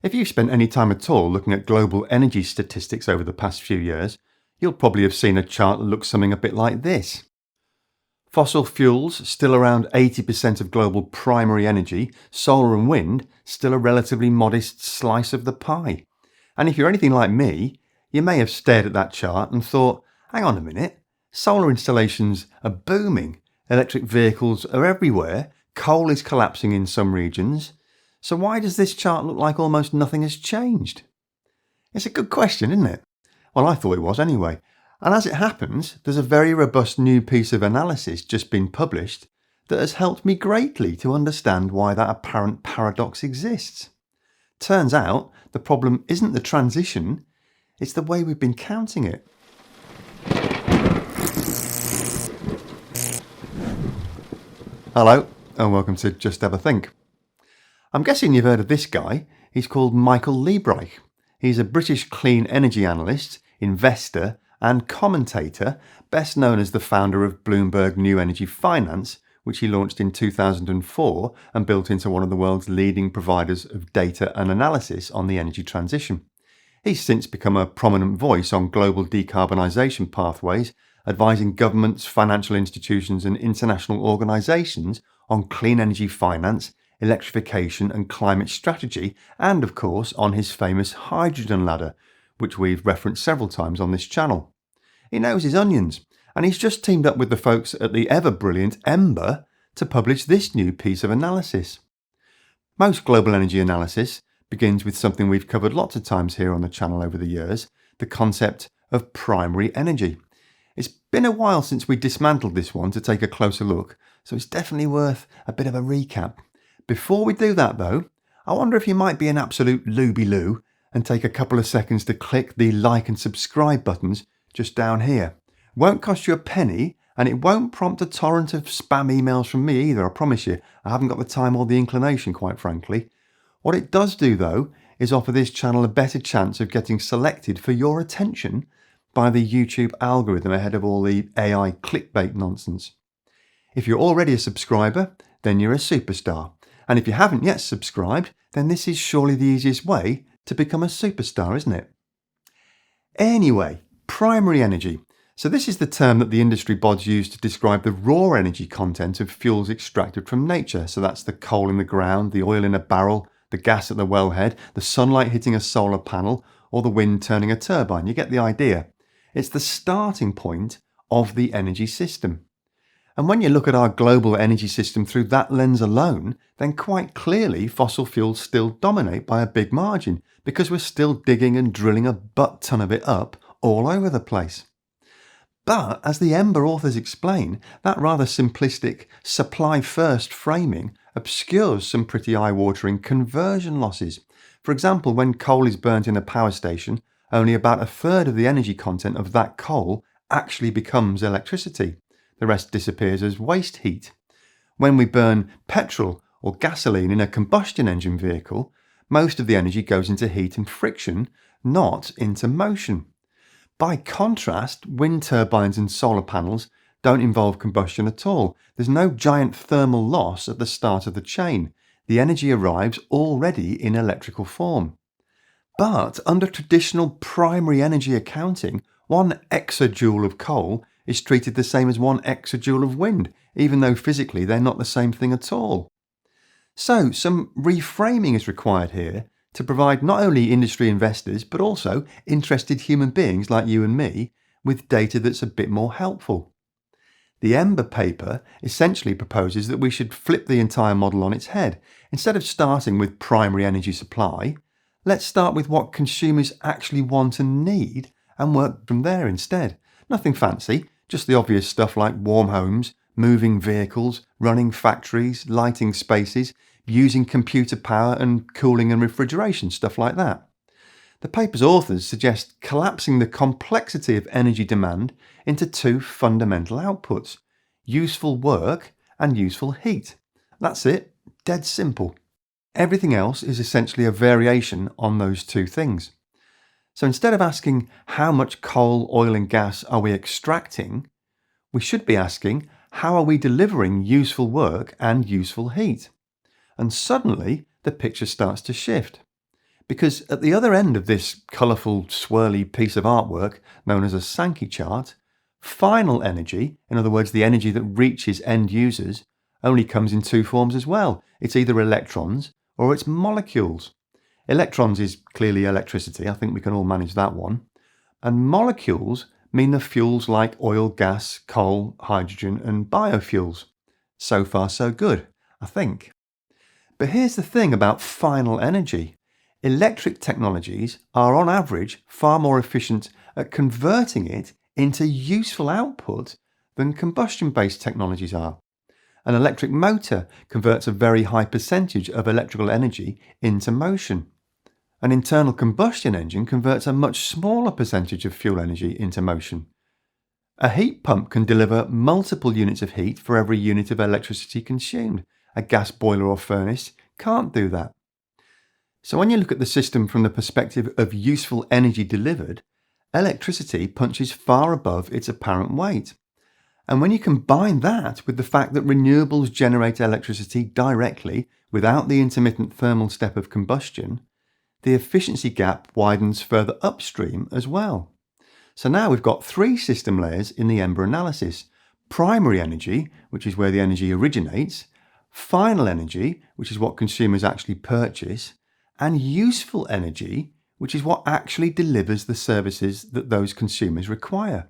If you've spent any time at all looking at global energy statistics over the past few years, you'll probably have seen a chart that looks something a bit like this. Fossil fuels, still around 80% of global primary energy, solar and wind, still a relatively modest slice of the pie. And if you're anything like me, you may have stared at that chart and thought, hang on a minute, solar installations are booming, electric vehicles are everywhere, coal is collapsing in some regions. So why does this chart look like almost nothing has changed? It's a good question, isn't it? Well, I thought it was anyway. And as it happens, there's a very robust new piece of analysis just been published that has helped me greatly to understand why that apparent paradox exists. Turns out the problem isn't the transition, it's the way we've been counting it. Hello, and welcome to Just Have a Think. I'm guessing you've heard of this guy. He's called Michael Liebreich. He's a British clean energy analyst, investor, and commentator, best known as the founder of Bloomberg New Energy Finance, which he launched in 2004 and built into one of the world's leading providers of data and analysis on the energy transition. He's since become a prominent voice on global decarbonisation pathways, advising governments, financial institutions, and international organisations on clean energy finance, electrification and climate strategy, and of course on his famous hydrogen ladder, which we've referenced several times on this channel. He knows his onions, and he's just teamed up with the folks at the ever-brilliant EMBER to publish this new piece of analysis. Most global energy analysis begins with something we've covered lots of times here on the channel over the years, the concept of primary energy. It's been a while since we dismantled this one to take a closer look, so it's definitely worth a bit of a recap. Before we do that though, I wonder if you might be an absolute looby-loo and take a couple of seconds to click the like and subscribe buttons just down here. Won't cost you a penny, and it won't prompt a torrent of spam emails from me either, I promise you. I haven't got the time or the inclination, quite frankly. What it does do though is offer this channel a better chance of getting selected for your attention by the YouTube algorithm ahead of all the AI clickbait nonsense. If you're already a subscriber, then you're a superstar. And if you haven't yet subscribed, then this is surely the easiest way to become a superstar, isn't it? Anyway, primary energy. So this is the term that the industry bods use to describe the raw energy content of fuels extracted from nature. So that's the coal in the ground, the oil in a barrel, the gas at the wellhead, the sunlight hitting a solar panel, or the wind turning a turbine. You get the idea. It's the starting point of the energy system. And when you look at our global energy system through that lens alone, then quite clearly fossil fuels still dominate by a big margin because we're still digging and drilling a butt ton of it up all over the place. But as the EMBER authors explain, that rather simplistic supply-first framing obscures some pretty eye-watering conversion losses. For example, when coal is burnt in a power station, only about a third of the energy content of that coal actually becomes electricity. The rest disappears as waste heat. When we burn petrol or gasoline in a combustion engine vehicle, most of the energy goes into heat and friction, not into motion. By contrast, wind turbines and solar panels don't involve combustion at all. There's no giant thermal loss at the start of the chain. The energy arrives already in electrical form. But under traditional primary energy accounting, 1 exajoule of coal is treated the same as 1 exajoule of wind, even though physically they're not the same thing at all. So some reframing is required here to provide not only industry investors but also interested human beings like you and me with data that's a bit more helpful. The EMBER paper essentially proposes that we should flip the entire model on its head. Instead of starting with primary energy supply, let's start with what consumers actually want and need and work from there instead. Nothing fancy, just the obvious stuff like warm homes, moving vehicles, running factories, lighting spaces, using computer power and cooling and refrigeration, stuff like that. The paper's authors suggest collapsing the complexity of energy demand into 2 fundamental outputs, useful work and useful heat. That's it, dead simple. Everything else is essentially a variation on those 2 things. So instead of asking how much coal, oil and gas are we extracting, we should be asking how are we delivering useful work and useful heat? And suddenly the picture starts to shift. Because at the other end of this colourful, swirly piece of artwork known as a Sankey chart, final energy, in other words the energy that reaches end users, only comes in two forms as well. It's either electrons or it's molecules. Electrons is clearly electricity, I think we can all manage that one. And molecules mean the fuels like oil, gas, coal, hydrogen and biofuels. So far so good, I think. But here's the thing about final energy. Electric technologies are on average far more efficient at converting it into useful output than combustion-based technologies are. An electric motor converts a very high percentage of electrical energy into motion. An internal combustion engine converts a much smaller percentage of fuel energy into motion. A heat pump can deliver multiple units of heat for every unit of electricity consumed. A gas boiler or furnace can't do that. So when you look at the system from the perspective of useful energy delivered, electricity punches far above its apparent weight. And when you combine that with the fact that renewables generate electricity directly without the intermittent thermal step of combustion, the efficiency gap widens further upstream as well. So now we've got three system layers in the EMBER analysis. Primary energy, which is where the energy originates, final energy, which is what consumers actually purchase, and useful energy, which is what actually delivers the services that those consumers require.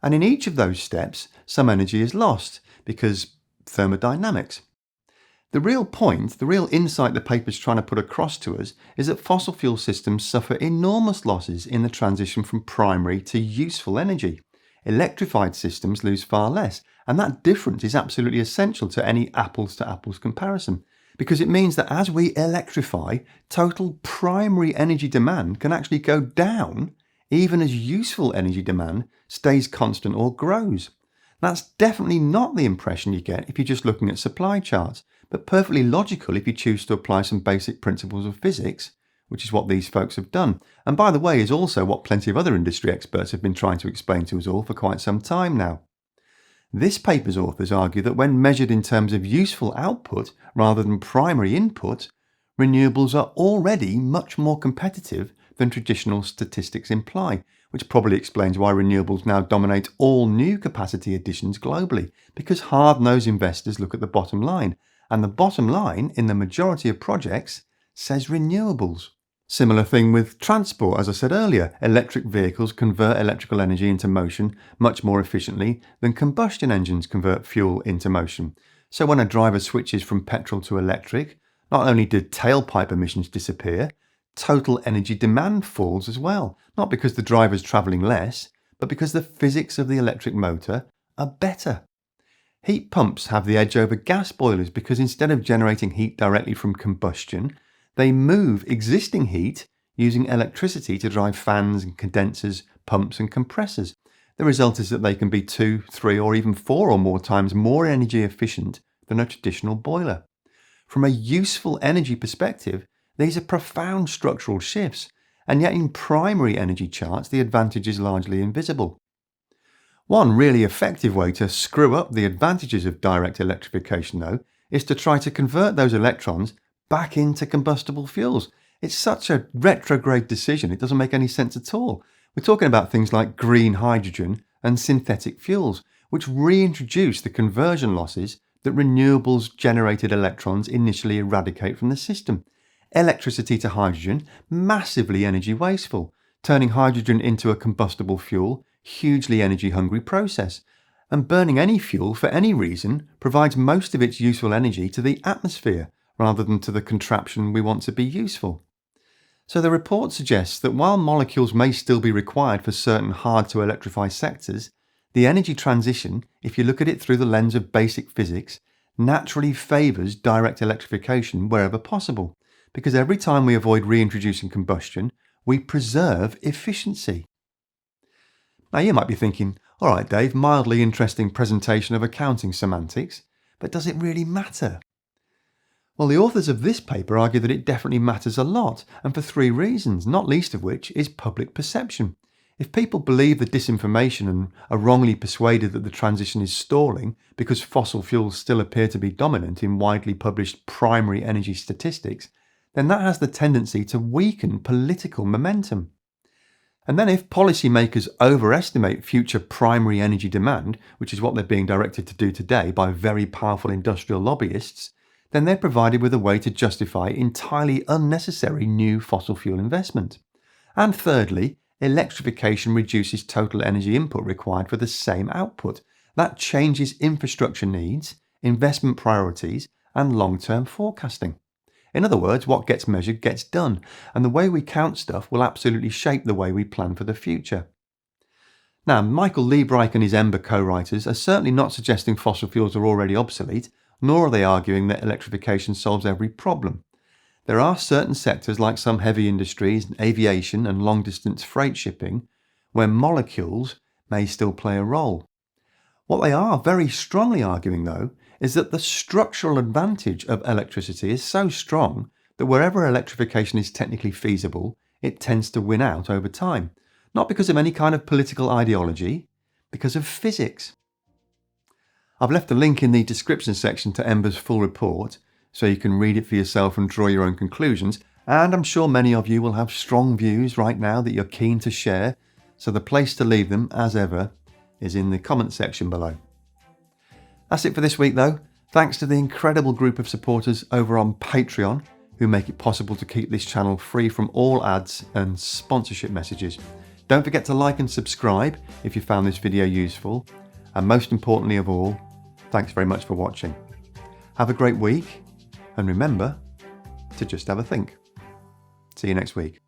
And in each of those steps, some energy is lost because thermodynamics. The real point, the real insight the paper's trying to put across to us is that fossil fuel systems suffer enormous losses in the transition from primary to useful energy. Electrified systems lose far less, and that difference is absolutely essential to any apples to apples comparison, because it means that as we electrify, total primary energy demand can actually go down even as useful energy demand stays constant or grows. That's definitely not the impression you get if you're just looking at supply charts, but perfectly logical if you choose to apply some basic principles of physics, which is what these folks have done. And by the way, is also what plenty of other industry experts have been trying to explain to us all for quite some time now. This paper's authors argue that when measured in terms of useful output rather than primary input, renewables are already much more competitive than traditional statistics imply, which probably explains why renewables now dominate all new capacity additions globally, because hard-nosed investors look at the bottom line, and the bottom line in the majority of projects says renewables. Similar thing with transport, as I said earlier, electric vehicles convert electrical energy into motion much more efficiently than combustion engines convert fuel into motion. So when a driver switches from petrol to electric, not only did tailpipe emissions disappear, total energy demand falls as well, not because the driver's travelling less, but because the physics of the electric motor are better. Heat pumps have the edge over gas boilers because instead of generating heat directly from combustion, they move existing heat using electricity to drive fans and condensers, pumps and compressors. The result is that they can be 2, 3 or even 4 or more times more energy efficient than a traditional boiler. From a useful energy perspective, these are profound structural shifts, and yet in primary energy charts the advantage is largely invisible. One really effective way to screw up the advantages of direct electrification, though, is to try to convert those electrons back into combustible fuels. It's such a retrograde decision, it doesn't make any sense at all. We're talking about things like green hydrogen and synthetic fuels, which reintroduce the conversion losses that renewables generated electrons initially eradicate from the system. Electricity to hydrogen, massively energy wasteful. Turning hydrogen into a combustible fuel, hugely energy hungry process. And burning any fuel for any reason provides most of its useful energy to the atmosphere rather than to the contraption we want to be useful. So the report suggests that while molecules may still be required for certain hard to electrify sectors, the energy transition, if you look at it through the lens of basic physics, naturally favours direct electrification wherever possible, because every time we avoid reintroducing combustion, we preserve efficiency. Now you might be thinking, alright Dave, mildly interesting presentation of accounting semantics, but does it really matter? Well, the authors of this paper argue that it definitely matters a lot, and for 3 reasons, not least of which is public perception. If people believe the disinformation and are wrongly persuaded that the transition is stalling because fossil fuels still appear to be dominant in widely published primary energy statistics, then that has the tendency to weaken political momentum. And then if policymakers overestimate future primary energy demand, which is what they're being directed to do today by very powerful industrial lobbyists, then they're provided with a way to justify entirely unnecessary new fossil fuel investment. And thirdly, electrification reduces total energy input required for the same output. That changes infrastructure needs, investment priorities, and long-term forecasting. In other words, what gets measured gets done, and the way we count stuff will absolutely shape the way we plan for the future. Now, Michael Liebreich and his EMBER co-writers are certainly not suggesting fossil fuels are already obsolete, nor are they arguing that electrification solves every problem. There are certain sectors like some heavy industries, aviation and long-distance freight shipping, where molecules may still play a role. What they are very strongly arguing, though, is that the structural advantage of electricity is so strong that wherever electrification is technically feasible, it tends to win out over time. Not because of any kind of political ideology, because of physics. I've left a link in the description section to EMBER's full report, so you can read it for yourself and draw your own conclusions, and I'm sure many of you will have strong views right now that you're keen to share, so the place to leave them, as ever, is in the comment section below. That's it for this week though. Thanks to the incredible group of supporters over on Patreon who make it possible to keep this channel free from all ads and sponsorship messages. Don't forget to like and subscribe if you found this video useful. And most importantly of all, thanks very much for watching. Have a great week and remember to just have a think. See you next week.